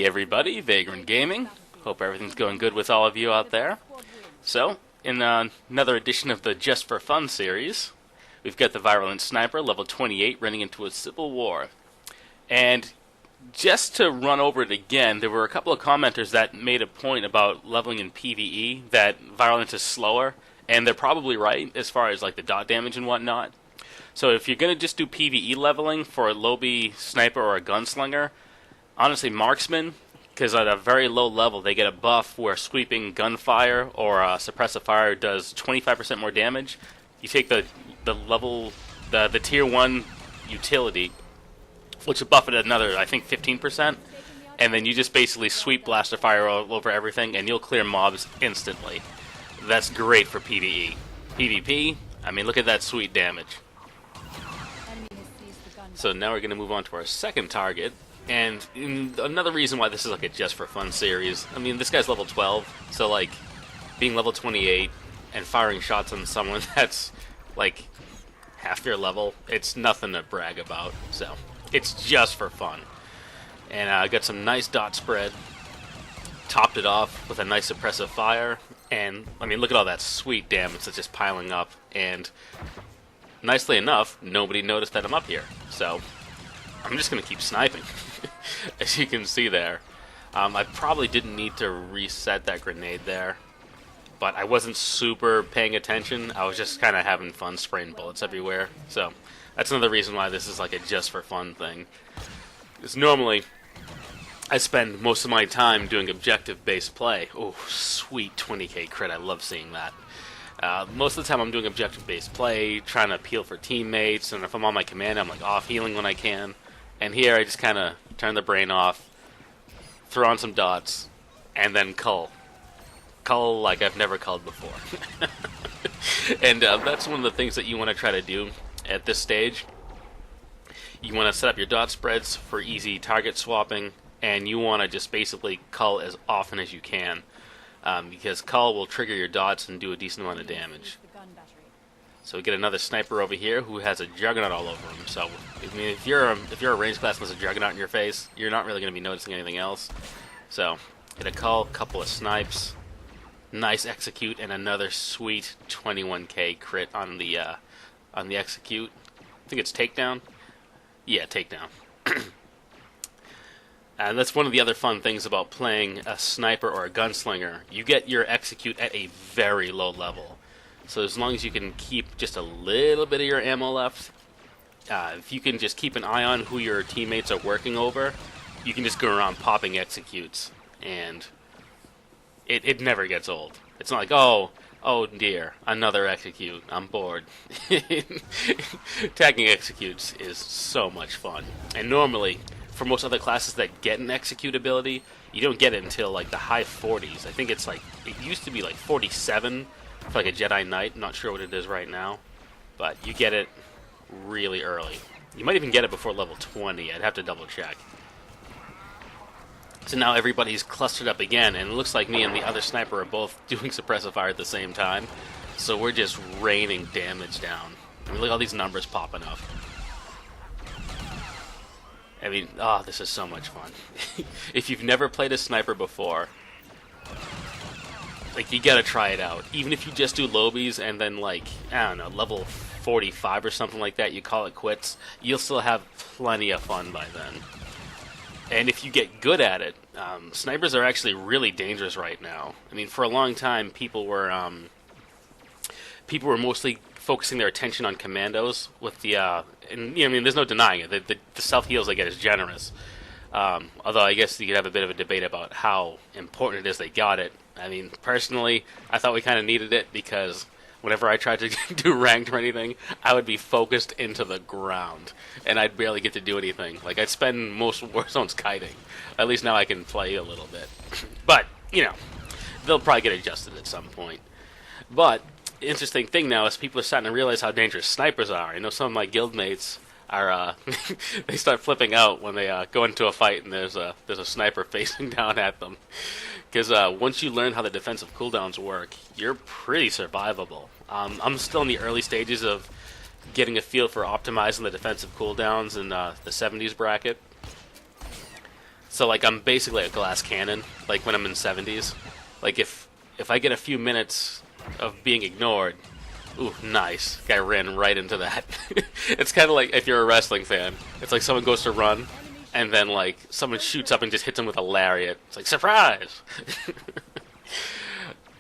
Hey everybody, Vagran Gaming. Hope everything's going good with all of you out there. So, in another edition of the Just for Fun series, we've got the Virulence Sniper, level 28, running into a civil war. And just to run over it again, there were a couple of commenters that made a point about leveling in PvE, that Virulence is slower, and they're probably right as far as like the dot damage and whatnot. So if you're going to just do PvE leveling for a Lowbie sniper or a gunslinger, honestly, marksman, because at a very low level they get a buff where sweeping gunfire or suppressive fire does 25% more damage. You take the tier 1 utility, which will buff it another, I think, 15%, and then you just basically sweep blaster fire all over everything, and you'll clear mobs instantly. That's great for PvE. PvP, I mean, look at that sweet damage. So now we're going to move on to our second target. And another reason why this is like a just for fun series, I mean, this guy's level 12, so like being level 28 and firing shots on someone that's like half your level, it's nothing to brag about. So it's just for fun. And I got some nice dot spread, topped it off with a nice suppressive fire, and I mean, look at all that sweet damage that's just piling up. And nicely enough, nobody noticed that I'm up here, so I'm just going to keep sniping. As you can see there, I probably didn't need to reset that grenade there, but I wasn't super paying attention. I was just kind of having fun spraying bullets everywhere. So that's another reason why this is like a just for fun thing. Because normally I spend most of my time doing objective-based play. Oh, sweet 20k crit. I love seeing that. Most of the time I'm doing objective-based play, trying to appeal for teammates, and if I'm on my command, I'm like off healing when I can. And here I just kind of turn the brain off, throw on some dots, and then cull. Cull like I've never culled before. And that's one of the things that you want to try to do at this stage. You want to set up your dot spreads for easy target swapping, and you want to just basically cull as often as you can. Because cull will trigger your dots and do a decent amount of damage. So we get another sniper over here who has a juggernaut all over him. So I mean, if you're a ranged class and there's a juggernaut in your face, you're not really going to be noticing anything else. So get a cull, couple of snipes, nice execute, and another sweet 21k crit on the execute. I think it's takedown. Yeah, takedown. And that's one of the other fun things about playing a sniper or a gunslinger. You get your execute at a very low level. So as long as you can keep just a little bit of your ammo left, if you can just keep an eye on who your teammates are working over, you can just go around popping executes, and it never gets old. It's not like, oh dear, another execute, I'm bored. Tagging executes is so much fun. And normally, for most other classes that get an execute ability, you don't get it until like the high 40s. I think it's like, it used to be like 47 for like a Jedi Knight. I'm not sure what it is right now, but you get it really early. You might even get it before level 20. I'd have to double check. So now everybody's clustered up again, and it looks like me and the other sniper are both doing suppressive fire at the same time. So we're just raining damage down. I mean, look at all these numbers popping up. I mean, oh, this is so much fun. If you've never played a sniper before, like, you gotta try it out. Even if you just do Lowbies and then, like, I don't know, level 45 or something like that, you call it quits, you'll still have plenty of fun by then. And if you get good at it, snipers are actually really dangerous right now. I mean, for a long time, people were mostly focusing their attention on commandos with the, and you know, I mean, there's no denying it. The self heals they get is generous. Although I guess you could have a bit of a debate about how important it is they got it. I mean, personally, I thought we kind of needed it because whenever I tried to do ranked or anything, I would be focused into the ground, and I'd barely get to do anything. Like, I'd spend most Warzones kiting. At least now I can play a little bit. But, you know, they'll probably get adjusted at some point. But interesting thing now is people are starting to realize how dangerous snipers are. I know some of my guildmates are they start flipping out when they go into a fight and there's a sniper facing down at them. Because once you learn how the defensive cooldowns work, you're pretty survivable. I'm still in the early stages of getting a feel for optimizing the defensive cooldowns in the 70s bracket. So like I'm basically a glass cannon, like when I'm in 70s. Like if I get a few minutes of being ignored, ooh, nice. Guy ran right into that. It's kind of like if you're a wrestling fan. It's like someone goes to run, and then like someone shoots up and just hits him with a lariat. It's like, surprise!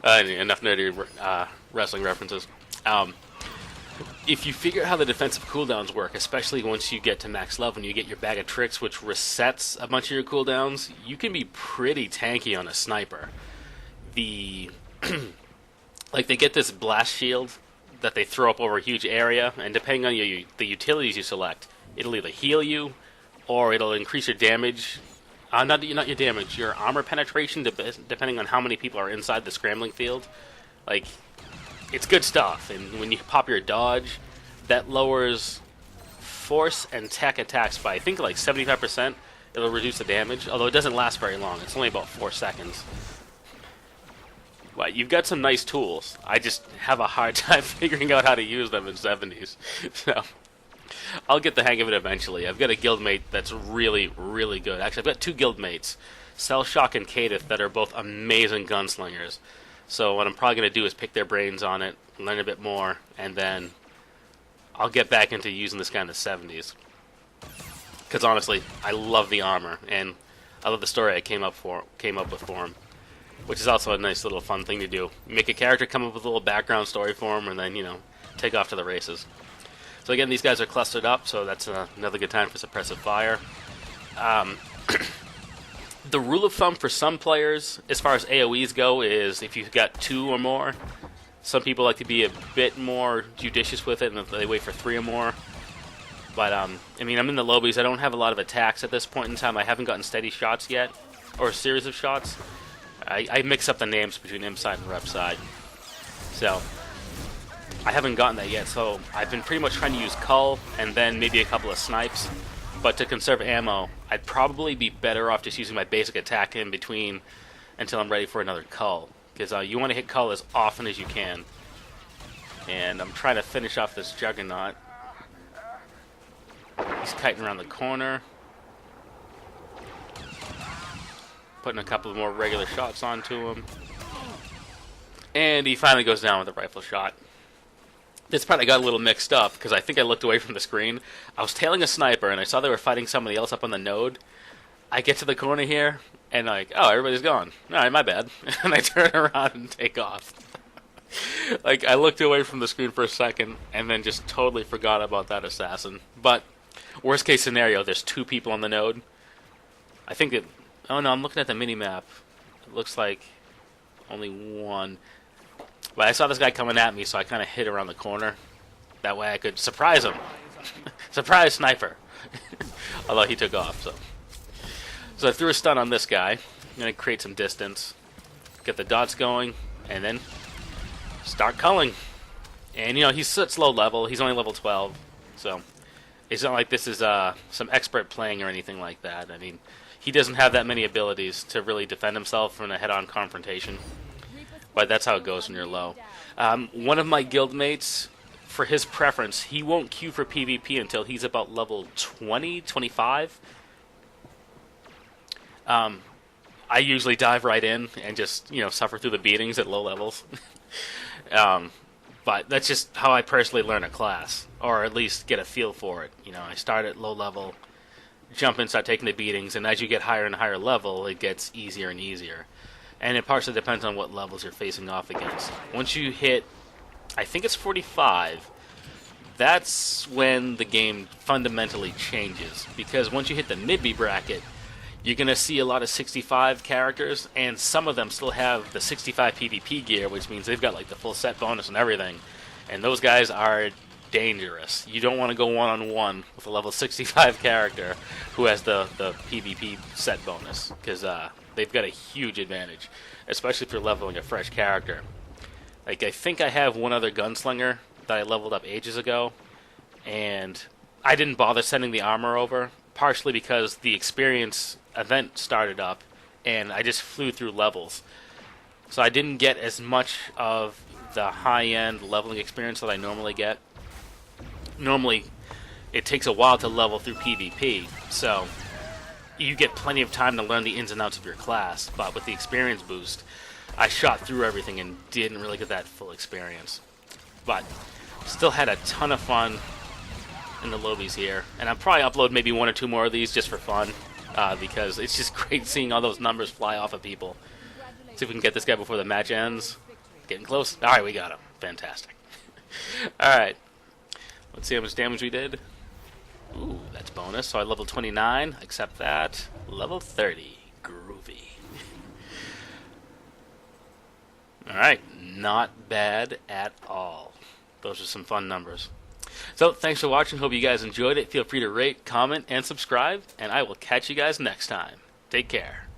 Enough nerdy wrestling references. If you figure out how the defensive cooldowns work, especially once you get to max level and you get your bag of tricks, which resets a bunch of your cooldowns, you can be pretty tanky on a sniper. Like they get this blast shield that they throw up over a huge area, and depending on the utilities you select, it'll either heal you or it'll increase your damage. Not your damage, your armor penetration, depending on how many people are inside the scrambling field. Like, it's good stuff. And when you pop your dodge, that lowers force and tech attacks by, I think, like 75%. It'll reduce the damage, although it doesn't last very long. It's only about 4 seconds. But you've got some nice tools. I just have a hard time figuring out how to use them in 70s. So I'll get the hang of it eventually. I've got a guildmate that's really, really good. Actually, I've got 2 guildmates, Cellshock and Kadith, that are both amazing gunslingers. So what I'm probably going to do is pick their brains on it, learn a bit more, and then I'll get back into using this guy in the 70s. Because honestly, I love the armor, and I love the story I came up with for him. Which is also a nice little fun thing to do. Make a character, come up with a little background story for him, and then, you know, take off to the races. So again, these guys are clustered up, so that's another good time for suppressive fire. The rule of thumb for some players, as far as AoEs go, is if you've got 2 or more. Some people like to be a bit more judicious with it, and they wait for 3 or more. But, I mean, I'm in the Lowbies. I don't have a lot of attacks at this point in time. I haven't gotten steady shots yet, or a series of shots. I mix up the names between imp side and rep side. So, I haven't gotten that yet, so I've been pretty much trying to use Cull, and then maybe a couple of snipes. But to conserve ammo, I'd probably be better off just using my basic attack in between until I'm ready for another Cull. Because you want to hit Cull as often as you can. And I'm trying to finish off this Juggernaut. He's kiting around the corner. Putting a couple more regular shots onto him. And he finally goes down with a rifle shot. This part I got a little mixed up, because I think I looked away from the screen. I was tailing a sniper, and I saw they were fighting somebody else up on the node. I get to the corner here, and like, oh, everybody's gone. Alright, my bad. And I turn around and take off. Like, I looked away from the screen for a second, and then just totally forgot about that assassin. But, worst case scenario, there's 2 people on the node. I think it... Oh no, I'm looking at the mini-map. It looks like only 1. But I saw this guy coming at me, so I kind of hid around the corner. That way I could surprise him. Surprise sniper! Although he took off, so... So I threw a stun on this guy. I'm going to create some distance. Get the dots going, and then start culling. And, you know, he's such low level. He's only level 12. So, it's not like this is some expert playing or anything like that. I mean... He doesn't have that many abilities to really defend himself from a head-on confrontation. But that's how it goes when you're low. One of my guildmates, for his preference, he won't queue for PvP until he's about level 20, 25. I usually dive right in and just, you know, suffer through the beatings at low levels. But that's just how I personally learn a class, or at least get a feel for it. You know, I start at low level, jump in, start taking the beatings, and as you get higher and higher level, it gets easier and easier. And it partially depends on what levels you're facing off against. Once you hit, I think it's 45, that's when the game fundamentally changes. Because once you hit the mid-B bracket, you're going to see a lot of 65 characters, and some of them still have the 65 PvP gear, which means they've got like the full set bonus and everything. And those guys are dangerous. You don't want to go one-on-one with a level 65 character who has the PvP set bonus, because they've got a huge advantage, especially if you're leveling a fresh character. Like, I think I have one other gunslinger that I leveled up ages ago, and I didn't bother sending the armor over, partially because the experience event started up, and I just flew through levels. So I didn't get as much of the high-end leveling experience that I normally get. Normally, it takes a while to level through PvP, so you get plenty of time to learn the ins and outs of your class, but with the experience boost, I shot through everything and didn't really get that full experience. But still had a ton of fun in the Lowbies here, and I'll probably upload maybe 1 or 2 more of these just for fun, because it's just great seeing all those numbers fly off of people. See if we can get this guy before the match ends. Getting close. Alright, we got him. Fantastic. Alright. Let's see how much damage we did. Ooh, that's bonus. So I level 29. Accept that. Level 30. Groovy. Alright. Not bad at all. Those are some fun numbers. So, thanks for watching. Hope you guys enjoyed it. Feel free to rate, comment, and subscribe. And I will catch you guys next time. Take care.